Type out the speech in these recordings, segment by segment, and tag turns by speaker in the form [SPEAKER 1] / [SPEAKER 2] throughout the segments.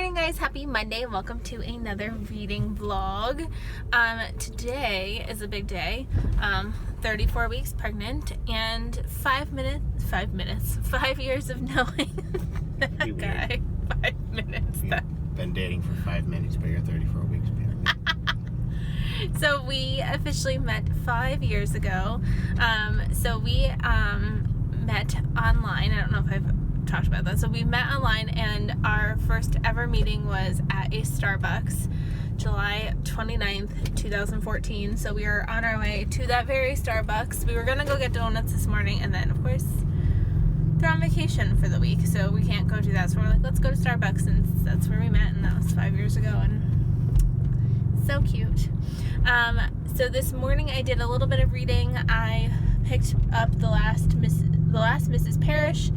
[SPEAKER 1] morning, guys. Happy Monday. Welcome to another reading vlog. Today is a big day. 34 weeks pregnant and 5 years of knowing that guy. 5 minutes.
[SPEAKER 2] You've been dating for 5 minutes, but you're 34 weeks pregnant.
[SPEAKER 1] So we officially met 5 years ago. So we met online. I don't know if I've talked about that. So we met online, and our first ever meeting was at a Starbucks, July 29th, 2014. So we are on our way to that very Starbucks. We were gonna go get donuts this morning, and then of course they're on vacation for the week, so we can't go do that. So we're like, let's go to Starbucks, and that's where we met, and that was 5 years ago, and so cute. So this morning I did a little bit of reading. I picked up the last Mrs. Parrish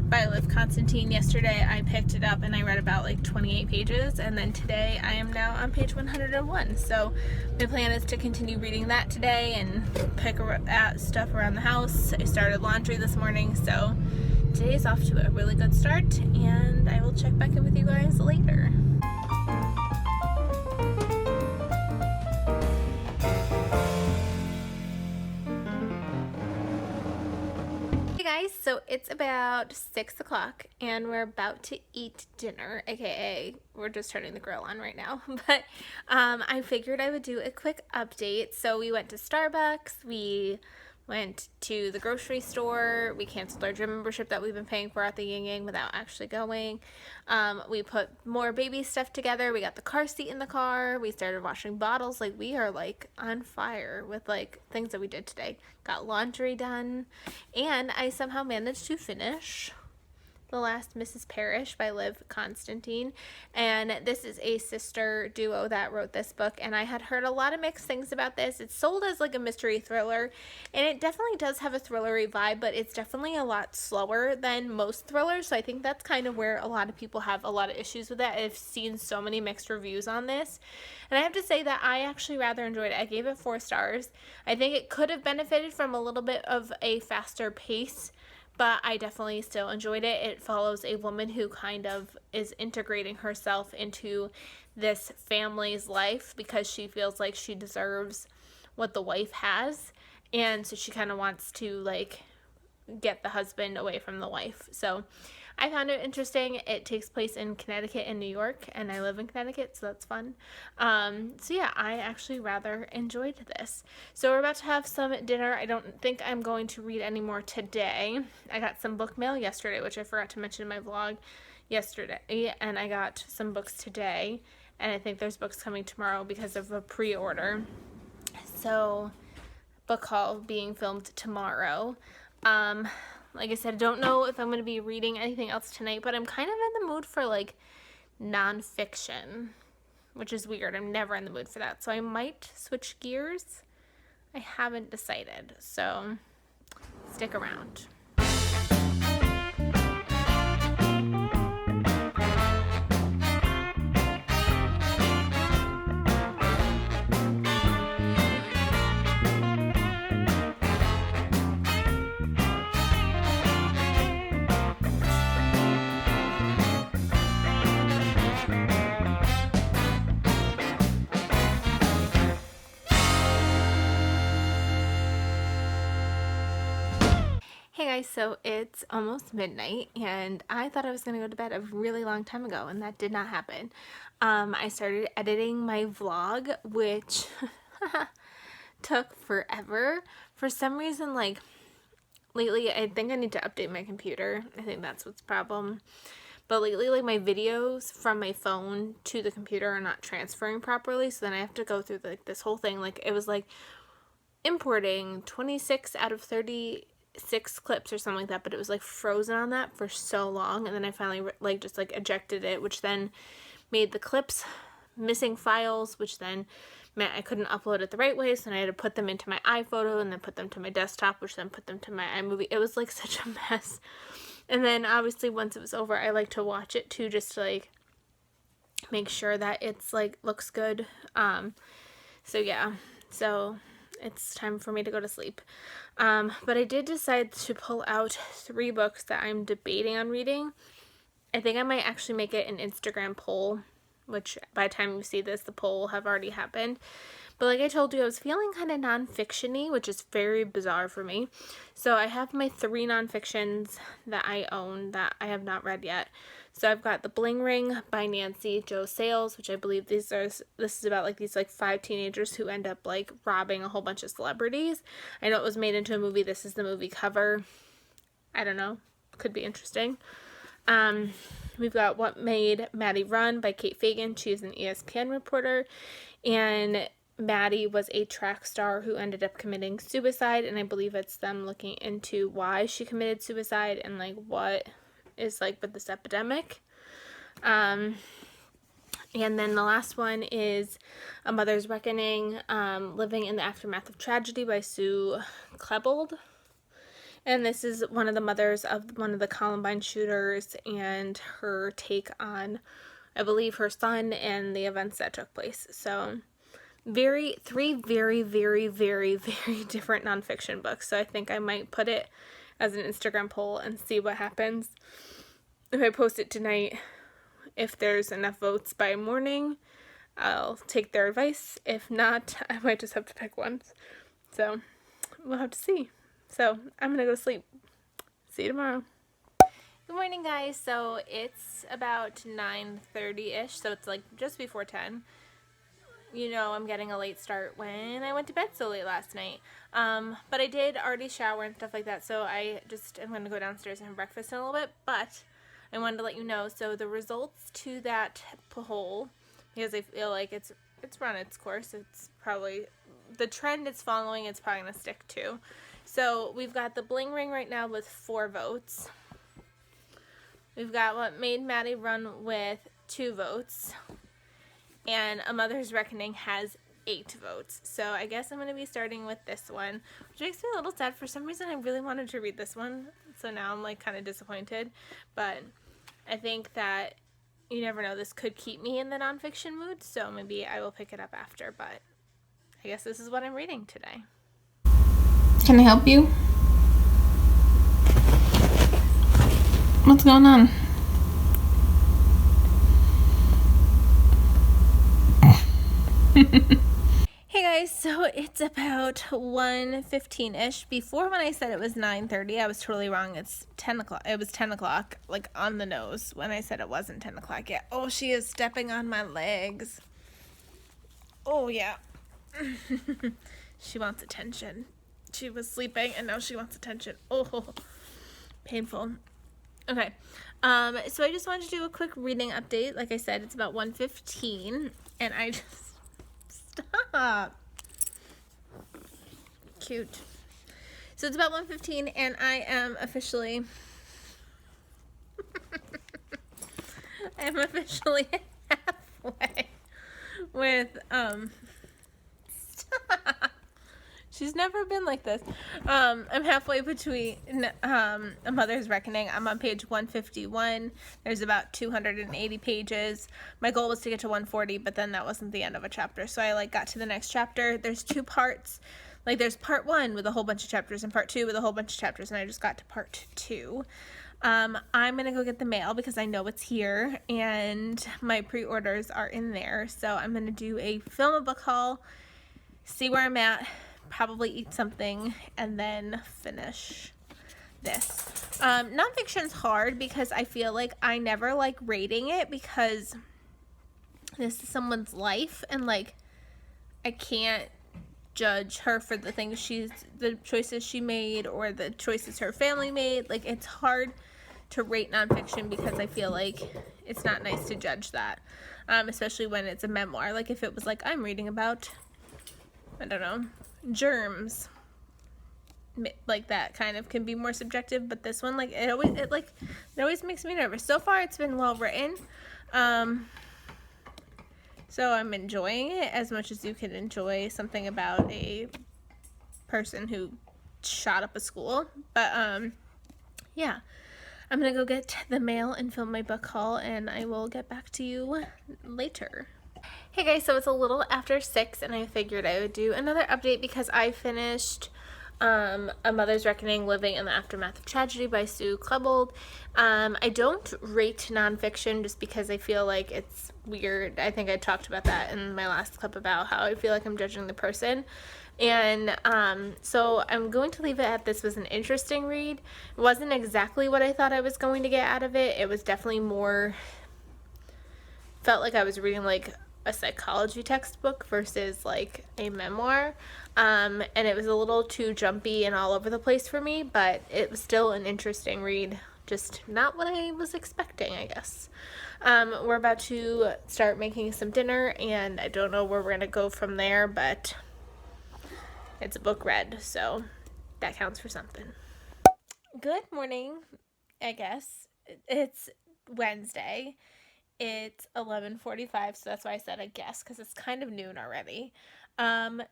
[SPEAKER 1] by Liv Constantine. Yesterday I picked it up and I read about like 28 pages, and then today I am now on page 101. So my plan is to continue reading that today and pick at stuff around the house. I started laundry this morning, so today is off to a really good start, and I will check back in with you guys later. Hey guys, so it's about 6 o'clock and we're about to eat dinner, aka we're just turning the grill on right now. But I figured I would do a quick update. So we went to Starbucks, we went to the grocery store, we canceled our gym membership that we've been paying for at the Yin Yang without actually going. We put more baby stuff together, we got the car seat in the car, we started washing bottles. Like, we are like on fire with like things that we did today. Got laundry done, and I somehow managed to finish The Last Mrs. Parrish by Liv Constantine. And this is a sister duo that wrote this book, and I had heard a lot of mixed things about this. It's sold as like a mystery thriller, and it definitely does have a thrillery vibe, but it's definitely a lot slower than most thrillers, so I think that's kind of where a lot of people have a lot of issues with that. I've seen so many mixed reviews on this, and I have to say that I actually rather enjoyed it. I gave it 4 stars. I think it could have benefited from a little bit of a faster pace, but I definitely still enjoyed it. It follows a woman who kind of is integrating herself into this family's life because she feels like she deserves what the wife has, and so she kind of wants to like get the husband away from the wife. So I found it interesting. It takes place in Connecticut and New York, and I live in Connecticut, so that's fun. So yeah, I actually rather enjoyed this. So we're about to have some dinner. I don't think I'm going to read anymore today. I got some book mail yesterday, which I forgot to mention in my vlog yesterday, and I got some books today, and I think there's books coming tomorrow because of a pre-order. So book haul being filmed tomorrow. Like I said, I don't know if I'm going to be reading anything else tonight, but I'm kind of in the mood for like nonfiction, which is weird. I'm never in the mood for that, so I might switch gears. I haven't decided, so stick around. Hey guys, so it's almost midnight, and I thought I was going to go to bed a really long time ago, and that did not happen. I started editing my vlog, which took forever. For some reason, like, lately, I think I need to update my computer. I think that's what's the problem. But lately, like, my videos from my phone to the computer are not transferring properly, so then I have to go through, like, this whole thing. Like, it was, like, importing 26 out of 36 clips or something like that, but it was like frozen on that for so long, and then I finally like just like ejected it, which then made the clips missing files, which then meant I couldn't upload it the right way, so then I had to put them into my iPhoto and then put them to my desktop, which then put them to my iMovie. It was like such a mess. And then obviously once it was over, I like to watch it too, just to like make sure that it's like looks good. So yeah, so it's time for me to go to sleep. But I did decide to pull out 3 books that I'm debating on reading. I think I might actually make it an Instagram poll, which by the time you see this, the poll will have already happened. But like I told you, I was feeling kind of nonfiction-y, which is very bizarre for me. So I have my 3 nonfictions that I own that I have not read yet. So I've got The Bling Ring by Nancy Jo Sales, which I believe this is about like these like 5 teenagers who end up like robbing a whole bunch of celebrities. I know it was made into a movie. This is the movie cover. I don't know. Could be interesting. We've got What Made Maddie Run by Kate Fagan. She's an ESPN reporter. And Maddie was a track star who ended up committing suicide. And I believe it's them looking into why she committed suicide and like what is like with this epidemic. And then the last one is A Mother's Reckoning, Living in the Aftermath of Tragedy by Sue Klebold. And this is one of the mothers of one of the Columbine shooters and her take on, I believe, her son and the events that took place. So three very, very, very, very different nonfiction books. So I think I might put it as an Instagram poll and see what happens. If I post it tonight, if there's enough votes by morning, I'll take their advice. If not, I might just have to pick one. So we'll have to see. So I'm going to go to sleep. See you tomorrow. Good morning, guys. So it's about 9:30-ish, so it's like just before 10. You know I'm getting a late start when I went to bed so late last night. But I did already shower and stuff like that, so I'm going to go downstairs and have breakfast in a little bit. But I wanted to let you know, so the results to that poll, because I feel like it's run its course. It's probably, the trend it's following, it's probably going to stick to. So we've got The Bling Ring right now with 4 votes. We've got What Made Maddie Run with 2 votes. And A Mother's Reckoning has 8 votes. So I guess I'm going to be starting with this one, which makes me a little sad. For some reason, I really wanted to read this one. So now I'm like kind of disappointed. But I think that you never know. This could keep me in the nonfiction mood. So maybe I will pick it up after. But I guess this is what I'm reading today.
[SPEAKER 3] Can I help you? What's going on?
[SPEAKER 1] Hey guys, so it's about 1:15-ish. Before, when I said it was 9:30, I was totally wrong. It's 10 o'clock. It was 10 o'clock, like on the nose, when I said it wasn't 10 o'clock yet. Oh, she is stepping on my legs. Oh, yeah. She wants attention. She was sleeping, and now she wants attention. Oh, painful. Okay, so I just wanted to do a quick reading update. Like I said, it's about 1:15, and I just... Stop. Cute. So it's about 1:15, and I am officially... I'm officially halfway with, Stop. She's never been like this. I'm halfway between A Mother's Reckoning. I'm on page 151. There's about 280 pages. My goal was to get to 140, but then that wasn't the end of a chapter. So I got to the next chapter. There's 2 parts. There's part 1 with a whole bunch of chapters and part 2 with a whole bunch of chapters, and I just got to part 2. I'm going to go get the mail because I know it's here, and my pre-orders are in there. So I'm going to film a book haul, see where I'm at, probably eat something, and then finish this. Nonfiction's hard because I feel like I never like rating it because this is someone's life, and I can't judge her for the choices she made or the choices her family made. It's hard to rate nonfiction because I feel like it's not nice to judge that, especially when it's a memoir. If it was I'm reading about, I don't know, germs, that kind of can be more subjective, but this one, it always makes me nervous. So far it's been well written, so I'm enjoying it as much as you can enjoy something about a person who shot up a school. But yeah, I'm gonna go get the mail and film my book haul, and I will get back to you later. Hey guys, so it's a little after 6, and I figured I would do another update because I finished A Mother's Reckoning, Living in the Aftermath of Tragedy by Sue Klebold. I don't rate nonfiction just because I feel like it's weird. I think I talked about that in my last clip about how I feel like I'm judging the person. And so I'm going to leave it at this was an interesting read. It wasn't exactly what I thought I was going to get out of it. It was definitely more, felt like I was reading like a psychology textbook versus like a memoir. And it was a little too jumpy and all over the place for me, but it was still an interesting read. Just not what I was expecting, I guess. We're about to start making some dinner, and I don't know where we're going to go from there, but it's a book read, so that counts for something. Good morning, I guess. It's Wednesday. It's 11:45, so that's why I said I guess, because it's kind of noon already.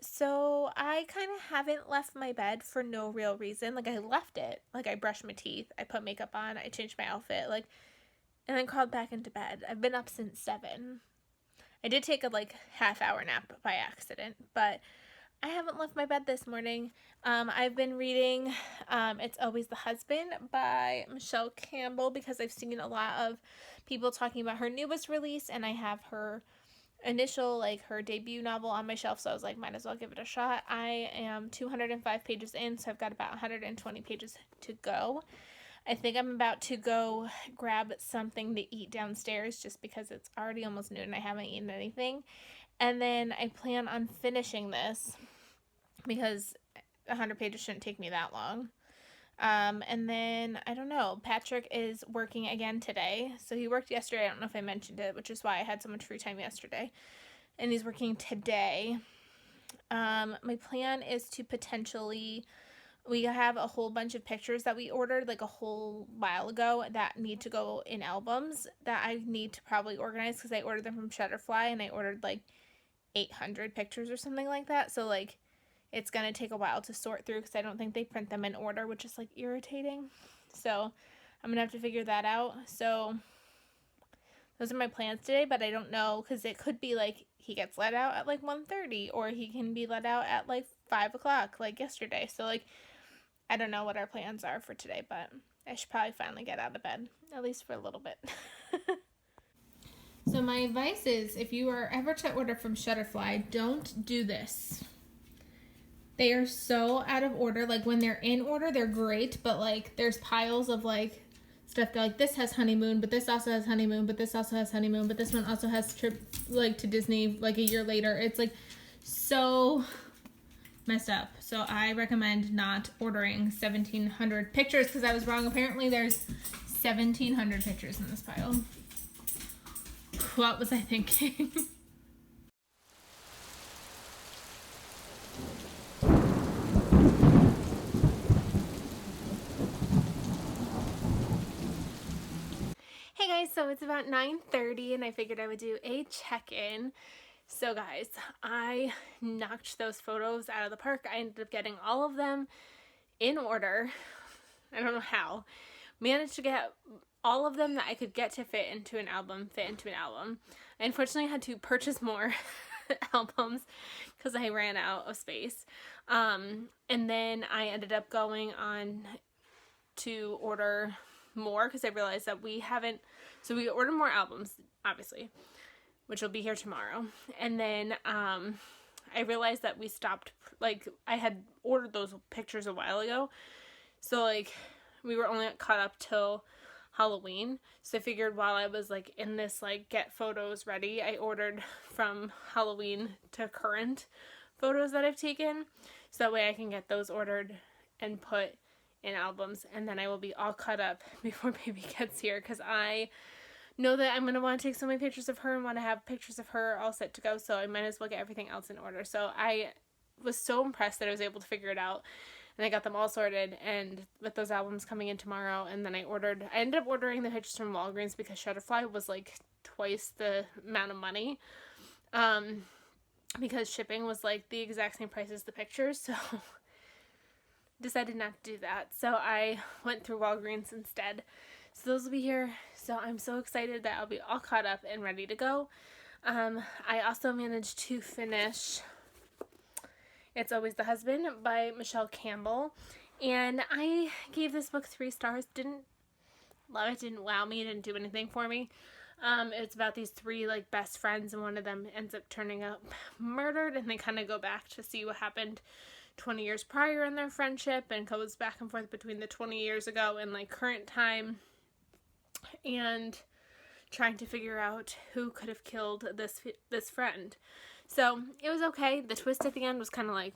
[SPEAKER 1] So I kind of haven't left my bed for no real reason. Like, I left it. Like, I brushed my teeth, I put makeup on, I changed my outfit, like, and then crawled back into bed. I've been up since 7. I did take a, like, half-hour nap by accident, but I haven't left my bed this morning. I've been reading It's Always the Husband by Michelle Campbell because I've seen a lot of people talking about her newest release, and I have her initial, like, her debut novel on my shelf, so I was like, might as well give it a shot. I am 205 pages in, so I've got about 120 pages to go. I think I'm about to go grab something to eat downstairs just because it's already almost noon and I haven't eaten anything. And then I plan on finishing this because 100 pages shouldn't take me that long. And then, I don't know, Patrick is working again today. So he worked yesterday. I don't know if I mentioned it, which is why I had so much free time yesterday. And he's working today. My plan is to potentially, we have a whole bunch of pictures that we ordered like a whole while ago that need to go in albums that I need to probably organize because I ordered them from Shutterfly and I ordered like 800 pictures or something like that. So, like, it's going to take a while to sort through because I don't think they print them in order, which is, like, irritating. So I'm going to have to figure that out. So those are my plans today, but I don't know because it could be, like, he gets let out at, like, 1:30 or he can be let out at, like, 5 o'clock, like yesterday. So, like, I don't know what our plans are for today, but I should probably finally get out of bed, at least for a little bit. So my advice is, if you are ever to order from Shutterfly, don't do this. They are so out of order. Like, when they're in order, they're great, but, like, there's piles of, like, stuff that, like, this has honeymoon, but this also has honeymoon, but this also has honeymoon, but this one also has trip, like, to Disney, like, a year later. It's, like, so messed up. So I recommend not ordering 1,700 pictures because I was wrong. Apparently there's 1,700 pictures in this pile. What was I thinking? Hey guys, so it's about 9:30 and I figured I would do a check-in. So guys, I knocked those photos out of the park. I ended up getting all of them in order. I don't know how. Managed to get all of them that I could get to fit into an album. I unfortunately had to purchase more albums because I ran out of space. And then I ended up going on to order more because I realized that we haven't, so we ordered more albums, obviously, which will be here tomorrow. And then I realized that we stopped, like, I had ordered those pictures a while ago, so, like, we were only caught up till Halloween. So I figured while I was, like, in this, like, get photos ready, I ordered from Halloween to current photos that I've taken, so that way I can get those ordered and put in albums, and then I will be all caught up before baby gets here, because I know that I'm going to want to take so many pictures of her and want to have pictures of her all set to go, so I might as well get everything else in order. So I was so impressed that I was able to figure it out, and I got them all sorted, and with those albums coming in tomorrow, and then I ended up ordering the pictures from Walgreens because Shutterfly was like twice the amount of money, because shipping was like the exact same price as the pictures, so decided not to do that. So I went through Walgreens instead. So those will be here. So I'm so excited that I'll be all caught up and ready to go. I also managed to finish It's Always the Husband by Michelle Campbell. And I gave this book 3 stars. Didn't love it, didn't wow me, didn't do anything for me. It's about these 3 like best friends, and one of them ends up turning up murdered, and they kind of go back to see what happened 20 years prior in their friendship, and goes back and forth between the 20 years ago and like current time, and trying to figure out who could have killed this friend. So it was okay. The twist at the end was kind of like,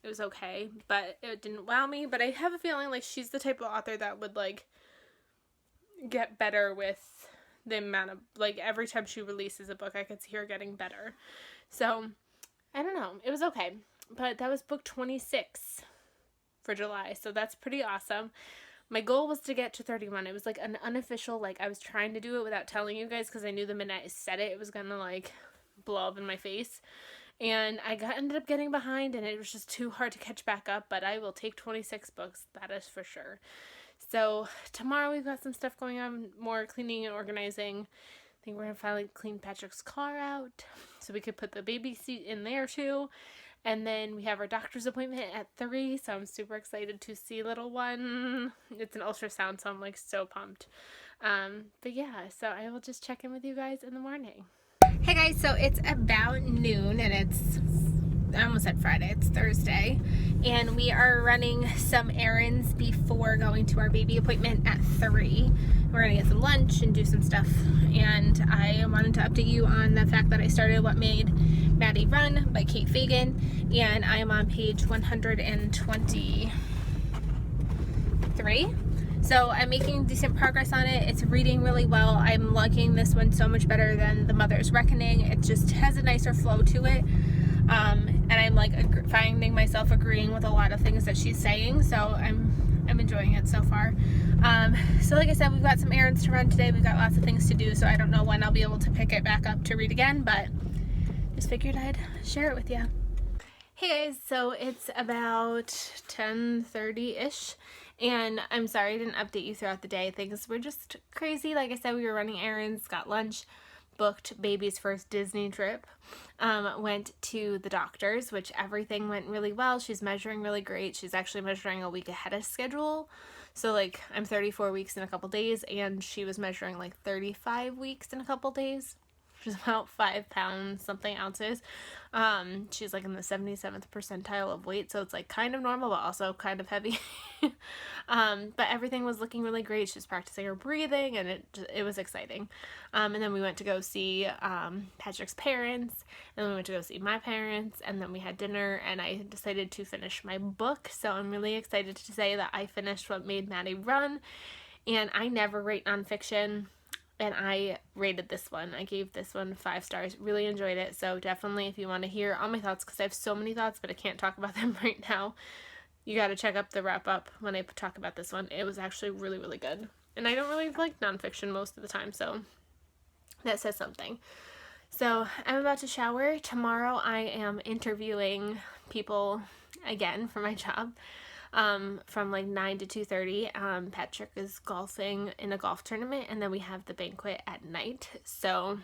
[SPEAKER 1] it was okay, but it didn't wow me. But I have a feeling like she's the type of author that would like get better with the amount of, like, every time she releases a book, I could see her getting better. So I don't know. It was okay. But that was book 26 for July. So that's pretty awesome. My goal was to get to 31. It was like an unofficial, like, I was trying to do it without telling you guys because I knew the minute I said it, it was going to like blow up in my face. And I ended up getting behind, and it was just too hard to catch back up. But I will take 26 books. That is for sure. So tomorrow we've got some stuff going on, more cleaning and organizing. I think we're going to finally clean Patrick's car out so we could put the baby seat in there too. And then we have our doctor's appointment at 3, so I'm super excited to see little one. It's an ultrasound, so I'm like so pumped. But yeah, so I will just check in with you guys in the morning. Hey guys, so it's about noon, and I almost said Friday, it's Thursday, and we are running some errands before going to our baby appointment at 3. We're gonna get some lunch and do some stuff, and I wanted to update you on the fact that I started What Made Maddie Run by Kate Fagan, and I am on page 123. So I'm making decent progress on it. It's reading really well. I'm liking this one so much better than The Mother's Reckoning. It just has a nicer flow to it. And I'm like finding myself agreeing with a lot of things that she's saying. So I'm enjoying it so far. So like I said, we've got some errands to run today. We've got lots of things to do. So I don't know when I'll be able to pick it back up to read again, but just figured I'd share it with you. Hey guys, so it's about 10:30-ish. And I'm sorry I didn't update you throughout the day. Things were just crazy. Like I said, we were running errands, got lunch, booked baby's first Disney trip, went to the doctor's, which everything went really well. She's measuring really great. She's actually measuring a week ahead of schedule. So like I'm 34 weeks in a couple days, and she was measuring like 35 weeks in a couple days. She's about 5 pounds something ounces. She's like in the 77th percentile of weight, so it's like kind of normal but also kind of heavy. But everything was looking really great. She was practicing her breathing, and it was exciting. And then we went to go see Patrick's parents, and then we went to go see my parents, and then we had dinner, and I decided to finish my book. So I'm really excited to say that I finished What Made Maddie Run, and I never rate nonfiction. And I rated this one. I gave this one 5 stars. Really enjoyed it. So definitely, if you want to hear all my thoughts, because I have so many thoughts, but I can't talk about them right now, you got to check up the wrap up when I talk about this one. It was actually really, really good. And I don't really like nonfiction most of the time, so that says something. So I'm about to shower. Tomorrow I am interviewing people again for my job. From like 9 to 2:30. Patrick is golfing in a golf tournament, and then we have the banquet at night. So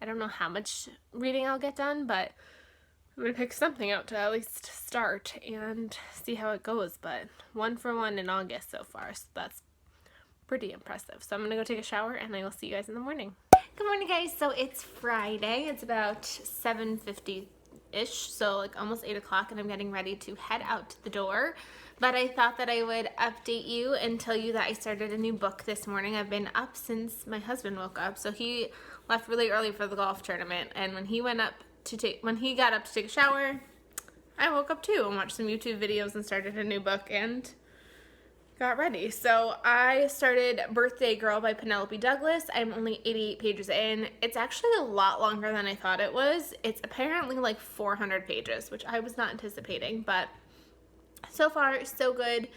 [SPEAKER 1] I don't know how much reading I'll get done, but I'm gonna pick something out to at least start and see how it goes. But 1 for 1 in August so far, so that's pretty impressive. So I'm gonna go take a shower, and I will see you guys in the morning. Good morning, guys. So it's Friday. It's about 7:50 ish, so like almost 8 o'clock, and I'm getting ready to head out to the door. But I thought that I would update you and tell you that I started a new book this morning. I've been up since my husband woke up, so he left really early for the golf tournament, and when he got up to take a shower, I woke up too and watched some YouTube videos and started a new book and got ready. So I started Birthday Girl by Penelope Douglas. I'm only 88 pages in. It's actually a lot longer than I thought it was. It's apparently like 400 pages, which I was not anticipating, but so far so good.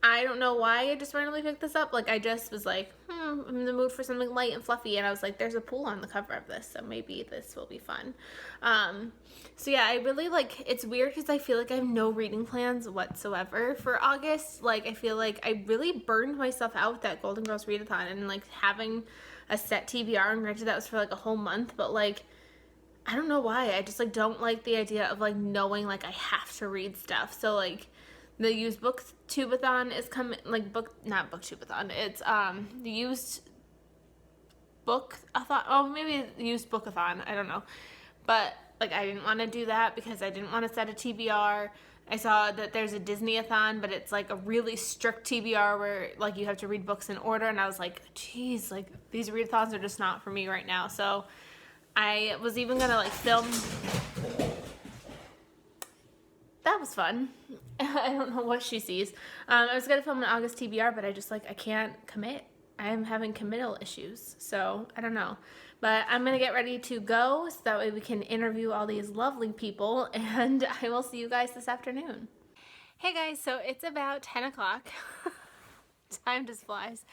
[SPEAKER 1] I don't know why I just randomly picked this up. Like, I just was like, I'm in the mood for something light and fluffy, and I was like, there's a pool on the cover of this, so maybe this will be fun. So yeah, I really like, it's weird because I feel like I have no reading plans whatsoever for August. Like, I feel like I really burned myself out with that Golden Girls Readathon, and like having a set TBR, and granted that was for like a whole month, but like, I don't know why. I just like don't like the idea of like knowing like I have to read stuff. So like the used booktubeathon is coming, like book not booktubeathon. It's the used bookathon. Oh, maybe used bookathon. I don't know. But like I didn't want to do that because I didn't want to set a TBR. I saw that there's a Disney-a-thon, but it's like a really strict TBR where like you have to read books in order, and I was like, geez, like these readathons are just not for me right now. So I was even gonna like film. That was fun. I don't know what she sees. I was gonna film an August TBR, but I just like I can't commit. I'm having committal issues, so I don't know. But I'm gonna get ready to go so that way we can interview all these lovely people, and I will see you guys this afternoon. Hey guys, so it's about 10 o'clock. Time just flies.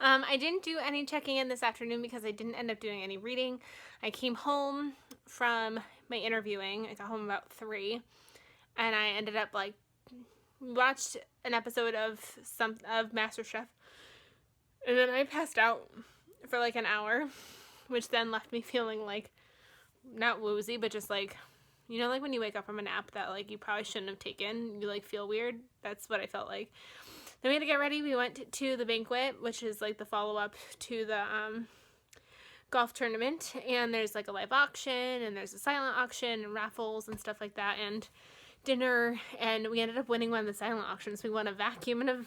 [SPEAKER 1] I didn't do any checking in this afternoon because I didn't end up doing any reading. I came home from my interviewing. I got home about 3, and I ended up like watched an episode of MasterChef, and then I passed out for like an hour, which then left me feeling like not woozy, but just like, you know, like when you wake up from a nap that like you probably shouldn't have taken, you like feel weird. That's what I felt like. Then we had to get ready. We went to the banquet, which is like the follow-up to the golf tournament, and there's like a live auction, and there's a silent auction and raffles and stuff like that, and dinner, and we ended up winning one of the silent auctions. We won a vacuum and a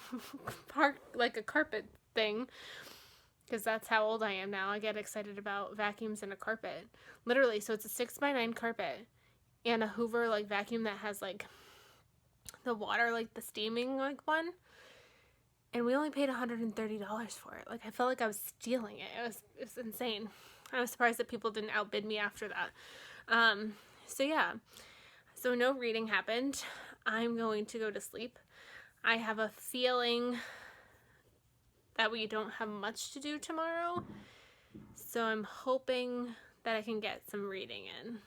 [SPEAKER 1] like a carpet thing, because that's how old I am now. I get excited about vacuums and a carpet, literally. So it's a 6x9 carpet and a Hoover like vacuum that has like the water, like the steaming like one, and we only paid $130 for it. Like I felt like I was stealing it. It was insane. I was surprised that people didn't outbid me after that. So yeah, so no reading happened. I'm going to go to sleep. I have a feeling that we don't have much to do tomorrow, so I'm hoping that I can get some reading in,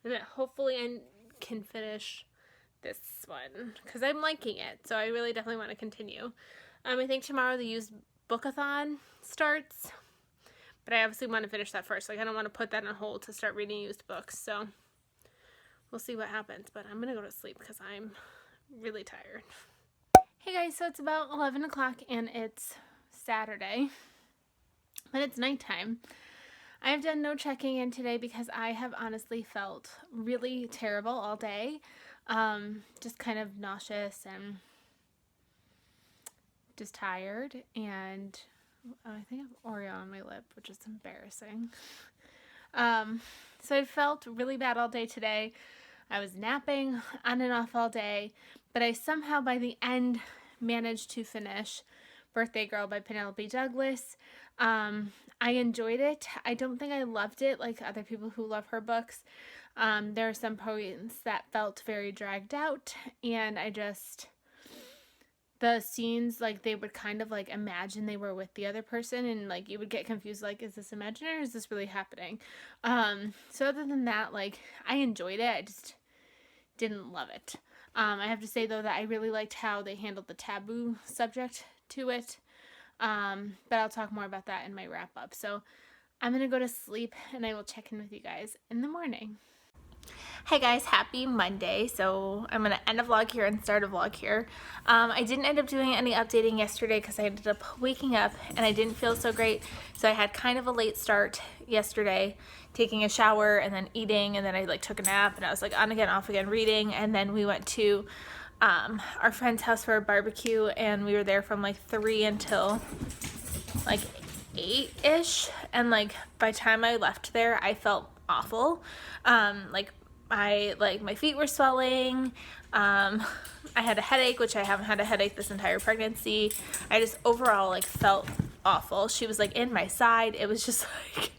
[SPEAKER 1] and that hopefully I can finish this one because I'm liking it, so I really definitely want to continue. I think tomorrow the used bookathon starts, but I obviously want to finish that first. Like I don't want to put that on hold to start reading used books, so we'll see what happens. But I'm gonna go to sleep because I'm really tired. Hey guys, so it's about 11 o'clock and it's Saturday, but it's nighttime. I've done no checking in today because I have honestly felt really terrible all day. Just kind of nauseous and just tired, and I think I have Oreo on my lip, which is embarrassing. So I felt really bad all day today. I was napping on and off all day, but I somehow by the end managed to finish Birthday Girl by Penelope Douglas. I enjoyed it. I don't think I loved it like other people who love her books. There are some points that felt very dragged out, and the scenes, like they would kind of like imagine they were with the other person, and like you would get confused, like is this imaginary or is this really happening? So other than that, like I enjoyed it. I just didn't love it. I have to say though that I really liked how they handled the taboo subject to it. But I'll talk more about that in my wrap up. So I'm gonna go to sleep and I will check in with you guys in the morning. Hey guys, happy Monday. So I'm gonna end a vlog here and start a vlog here. I didn't end up doing any updating yesterday because I ended up waking up and I didn't feel so great. So I had kind of a late start yesterday, taking a shower and then eating, and then I like took a nap and I was like on again, off again, reading, and then we went to our friend's house for a barbecue, and we were there from like 3 until like 8-ish, and like by the time I left there I felt awful. My feet were swelling. I had a headache, which I haven't had a headache this entire pregnancy. I just overall like felt awful. She was like in my side. It was just like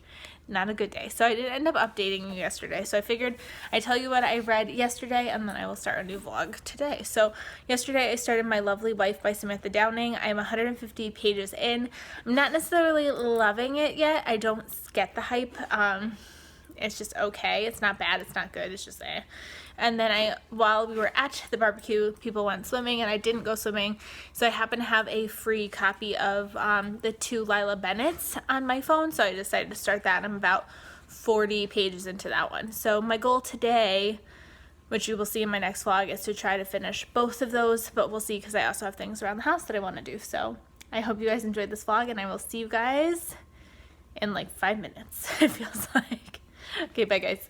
[SPEAKER 1] not a good day. So I didn't end up updating you yesterday. So I figured I'd tell you what I read yesterday, and then I will start a new vlog today. So yesterday I started My Lovely Wife by Samantha Downing. I am 150 pages in. I'm not necessarily loving it yet. I don't get the hype. It's just okay. It's not bad. It's not good. It's just eh. And then while we were at the barbecue, people went swimming and I didn't go swimming. So I happen to have a free copy of the 2 Lila Bennett's on my phone. So I decided to start that. I'm about 40 pages into that one. So my goal today, which you will see in my next vlog, is to try to finish both of those, but we'll see because I also have things around the house that I want to do. So I hope you guys enjoyed this vlog, and I will see you guys in like 5 minutes, it feels like. Okay, bye guys.